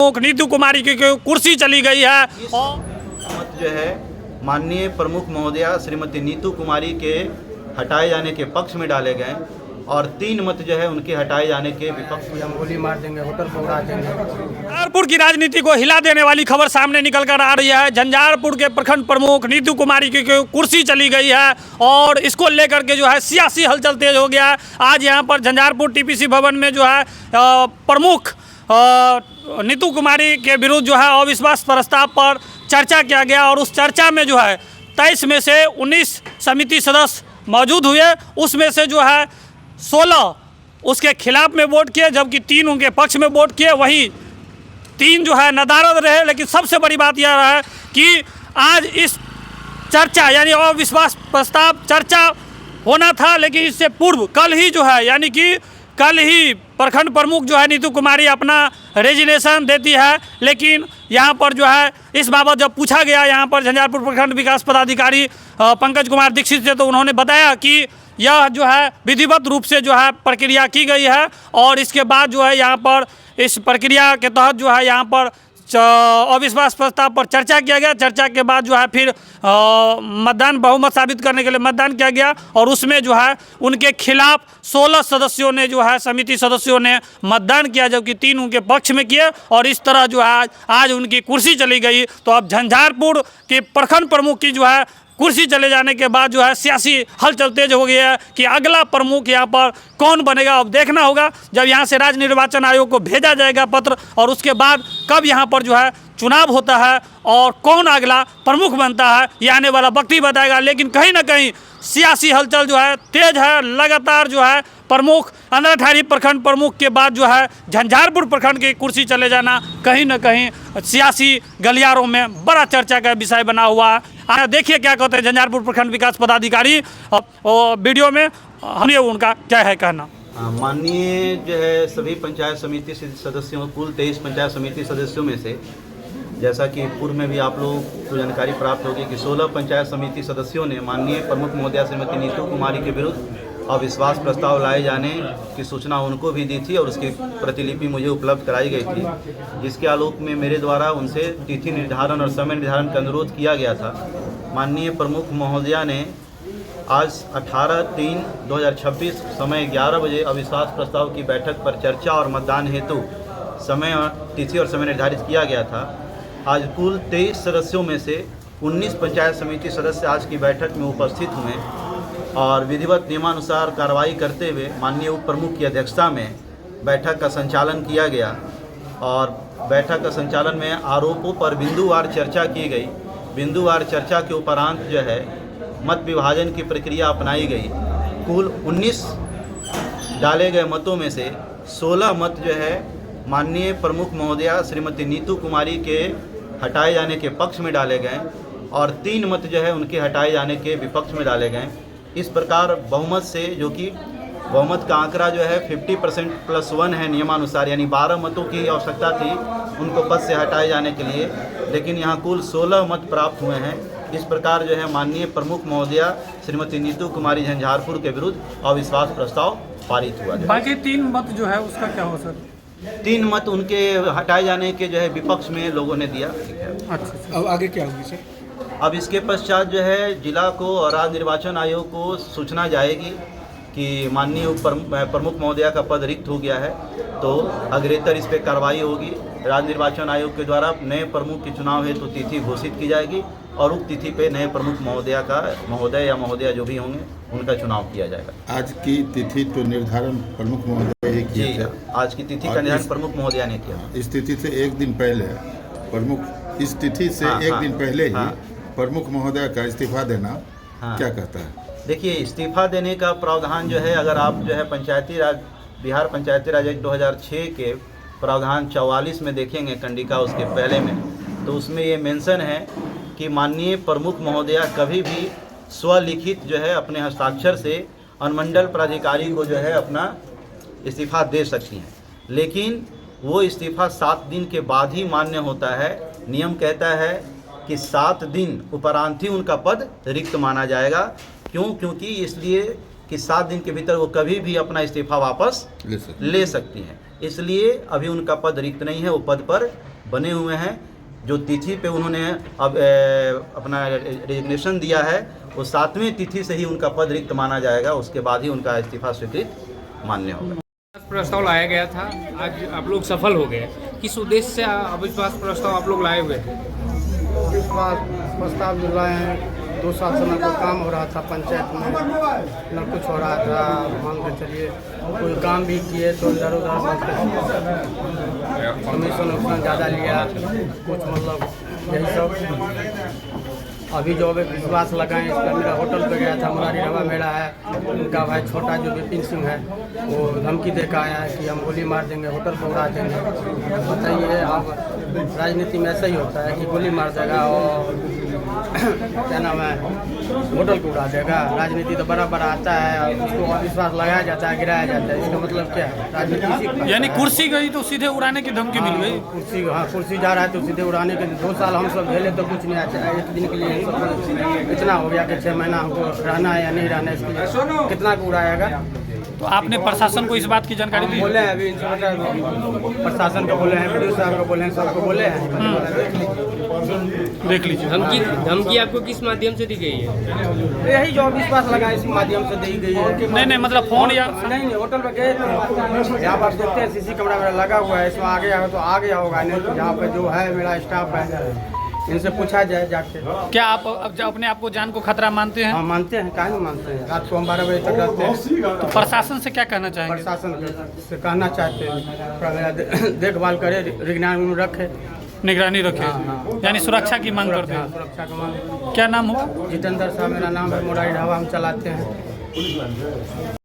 नीतू कुमारी की कुर्सी चली गई है। और मत जो है माननीय प्रमुख महोदया श्रीमती नीतू कुमारी के हटाए जाने के पक्ष में डाले गए और 3 मत जो है उनके हटाए जाने के विपक्ष में। हम गोली मार देंगे, होटल को उड़ा देंगे। झंझारपुर की राजनीति को हिला देने वाली खबर सामने निकल कर आ रही है। झंझारपुर के प्रखंड प्रमुख नीतू कुमारी की कुर्सी चली गई है और इसको लेकर के जो है सियासी हलचल तेज हो गया है। आज यहाँ पर झंझारपुर टीपीसी भवन में जो है प्रमुख नीतू कुमारी के विरुद्ध जो है अविश्वास प्रस्ताव पर चर्चा किया गया और उस चर्चा में जो है 23 में से 19 समिति सदस्य मौजूद हुए। उसमें से जो है 16 उसके खिलाफ में वोट किए जबकि 3 उनके पक्ष में वोट किए। वहीं 3 जो है नदारद रहे। लेकिन सबसे बड़ी बात यह है कि आज इस चर्चा यानी अविश्वास प्रस्ताव चर्चा होना था, लेकिन इससे पूर्व कल ही जो है यानी कि कल ही प्रखंड प्रमुख जो है नीतू कुमारी अपना रेजिग्नेशन देती है। लेकिन यहाँ पर जो है इस बाबत जब पूछा गया यहाँ पर झंझारपुर प्रखंड विकास पदाधिकारी पंकज कुमार दीक्षित से, तो उन्होंने बताया कि यह जो है विधिवत रूप से जो है प्रक्रिया की गई है और इसके बाद जो है यहाँ पर इस प्रक्रिया के तहत जो है यहाँ पर अविश्वास प्रस्ताव पर चर्चा किया गया। चर्चा के बाद जो है फिर मतदान बहुमत साबित करने के लिए मतदान किया गया और उसमें जो है उनके खिलाफ 16 सदस्यों ने जो है समिति सदस्यों ने मतदान किया जबकि 3 उनके पक्ष में किए और इस तरह जो है आज उनकी कुर्सी चली गई। तो अब झंझारपुर के प्रखंड प्रमुख की जो है कुर्सी चले जाने के बाद जो है सियासी हलचल तेज हो गई है कि अगला प्रमुख यहाँ पर कौन बनेगा। अब देखना होगा जब यहाँ से राज्य निर्वाचन आयोग को भेजा जाएगा पत्र और उसके बाद कब यहाँ पर जो है चुनाव होता है और कौन अगला प्रमुख बनता है, ये आने वाला वक्त ही बताएगा। लेकिन कहीं ना कहीं सियासी हलचल जो है तेज है। लगातार जो है प्रमुख अंदरठारी प्रखंड प्रमुख के बाद जो है झंझारपुर प्रखंड की कुर्सी चले जाना कहीं ना कहीं सियासी गलियारों में बड़ा चर्चा का विषय बना हुआ है। देखिए क्या कहते हैं झंझारपुर प्रखंड विकास पदाधिकारी वीडियो में, हमने उनका क्या है कहना। माननीय जो है सभी पंचायत समिति सदस्यों, कुल 23 पंचायत समिति सदस्यों में से जैसा कि पूर्व में भी आप लोगों को जानकारी प्राप्त होगी कि 16 पंचायत समिति सदस्यों ने माननीय प्रमुख महोदया श्रीमती नीतू कुमारी के विरुद्ध अविश्वास प्रस्ताव लाए जाने की सूचना उनको भी दी थी और उसकी प्रतिलिपि मुझे उपलब्ध कराई गई थी, जिसके आलोक में मेरे द्वारा उनसे तिथि निर्धारण और समय निर्धारण का अनुरोध किया गया था। माननीय प्रमुख महोदया ने आज 18/3/2026 समय 11 बजे अविश्वास प्रस्ताव की बैठक पर चर्चा और मतदान हेतु समय तिथि और समय निर्धारित किया गया था। आज कुल 23 सदस्यों में से 19 पंचायत समिति सदस्य आज की बैठक में उपस्थित हुए और विधिवत नियमानुसार कार्रवाई करते हुए माननीय उप प्रमुख की अध्यक्षता में बैठक का संचालन किया गया और बैठक का संचालन में आरोपों पर बिंदुवार चर्चा की गई। बिंदुवार चर्चा के उपरांत जो है मत विभाजन की प्रक्रिया अपनाई गई। कुल 19 डाले गए मतों में से 16 मत जो है माननीय प्रमुख महोदया श्रीमती नीतू कुमारी के हटाए जाने के पक्ष में डाले गए और 3 मत जो है उनके हटाए जाने के विपक्ष में डाले गए। इस प्रकार बहुमत से, जो कि बहुमत का आंकड़ा जो है 50% + 1 है नियमानुसार, यानी 12 मतों की आवश्यकता थी उनको पद से हटाए जाने के लिए, लेकिन यहाँ कुल 16 मत प्राप्त हुए हैं। इस प्रकार जो है माननीय प्रमुख महोदया श्रीमती नीतू कुमारी झंझारपुर के विरुद्ध अविश्वास प्रस्ताव पारित हुआ। बाकी 3 मत जो है उसका क्या हो सर? 3 मत उनके हटाए जाने के जो है विपक्ष में लोगों ने दिया। अच्छा, अब आगे क्या होगी सर? अब इसके पश्चात जो है जिला को और राज्य निर्वाचन आयोग को सूचना जाएगी कि माननीय प्रमुख महोदया का पद रिक्त हो गया है, तो अग्रेतर इस पर कार्रवाई होगी। राज्य निर्वाचन आयोग के द्वारा नए प्रमुख के चुनाव हेतु तिथि घोषित की जाएगी और उक्त तिथि पे नए प्रमुख महोदय या महोदया जो भी होंगे उनका चुनाव किया जाएगा। आज की तिथि तो निर्धारण प्रमुख महोदय ने किया था। आज की तिथि का निर्धारण प्रमुख महोदया ने किया। इस तिथि से एक दिन पहले इस तिथि से एक दिन पहले ही प्रमुख महोदय का इस्तीफा देना क्या कहता है? देखिए, इस्तीफा देने का प्रावधान जो है, अगर आप जो है पंचायती राज बिहार पंचायती राज एक्ट 2006 के प्रावधान 44 में देखेंगे कंडिका उसके पहले में, तो उसमें ये मेंशन है कि माननीय प्रमुख महोदया कभी भी स्वलिखित जो है अपने हस्ताक्षर से अनुमंडल प्राधिकारी को जो है अपना इस्तीफा दे सकती हैं, लेकिन वो इस्तीफा 7 दिन के बाद ही मान्य होता है। नियम कहता है कि 7 दिन उपरांत ही उनका पद रिक्त माना जाएगा। क्यों? क्योंकि इसलिए कि 7 दिन के भीतर वो कभी भी अपना इस्तीफा वापस ले सकती हैं। इसलिए अभी उनका पद रिक्त नहीं है, वो पद पर बने हुए हैं। जो तिथि पे उन्होंने अब अपना रेजिग्नेशन दिया है वो 7वें तिथि से ही उनका पद रिक्त माना जाएगा, उसके बाद ही उनका इस्तीफा स्वीकृत मान्य होगा। प्रस्ताव लाया गया था, आज आप लोग सफल हो गए। किस उद्देश्य से अविश्वास प्रस्ताव आप लोग लाए हुए थे? अविश्वास प्रस्ताव जो लाए हैं, 2 साल से न कोई काम हो रहा था पंचायत में, न कुछ हो रहा था। मान के चलिए कोई काम भी किए तो इधर उधर कमीशन उमीशन ज़्यादा लिया, कुछ मतलब यही सब। अभी जो अभी विश्वास लगाएं इस पर, मेरा होटल पे गया था, मुरारी ढाबा मेरा है, उनका भाई छोटा जो विपिन सिंह है वो धमकी देकर आया है कि हम गोली मार देंगे, होटल पर उड़ा देंगे। बताइए, अब राजनीति में ऐसा ही होता है कि गोली मार देगा और क्या नाम है, होटल को उड़ा देगा। राजनीति तो बड़ा बड़ा आता है और उसको अविश्वास लगाया जाता है, गिराया जाता है। इसका मतलब क्या है? राजनीति यानी कुर्सी गई तो सीधे उड़ाने की धमकी मिल गई। कुर्सी, हाँ कुर्सी जा रहा है तो सीधे उड़ाने के। 2 साल हम सब झेले तो कुछ नहीं आता है, 1 दिन के लिए हम सब इतना हो गया कि 6 महीना हमको रहना है या नहीं रहना है, इसके लिए कितना को उड़ाएगा। तो आपने प्रशासन को इस बात की जानकारी दी? बोले हैं अभी इंस्पेक्टर प्रशासन को बोले हैं, वीडियो साहब को बोले हैं, सबको बोले हैं। देख लीजिए। धमकी आपको किस माध्यम से दी गई है? यही जो विश्वास लगा इसी माध्यम से दी गई है। नहीं मतलब फोन या नहीं, होटल में गए थे, यहाँ पर देखते हैं सीसी कैमरा मेरा लगा हुआ है, इसमें आ गया तो आ गया होगा, नहीं तो यहाँ पे जो है मेरा स्टाफ है, इनसे पूछा जाए जाके। क्या आप अपने आप को जान को खतरा मानते हैं? हाँ मानते हैं, काहे नहीं मानते हैं। रात को हम 12 बजे तक रहते हैं। तो प्रशासन से क्या कहना चाहेंगे? प्रशासन से कहना चाहते हैं थोड़ा मेरा देखभाल करे, निगरानी में रखे, निगरानी रखे। हाँ। यानी सुरक्षा की मांग करते हैं। सुरक्षा का मांग। क्या नाम होगा? जितेंद्र साहब मेरा नाम है, मुरारी ढाबा हम चलाते हैं।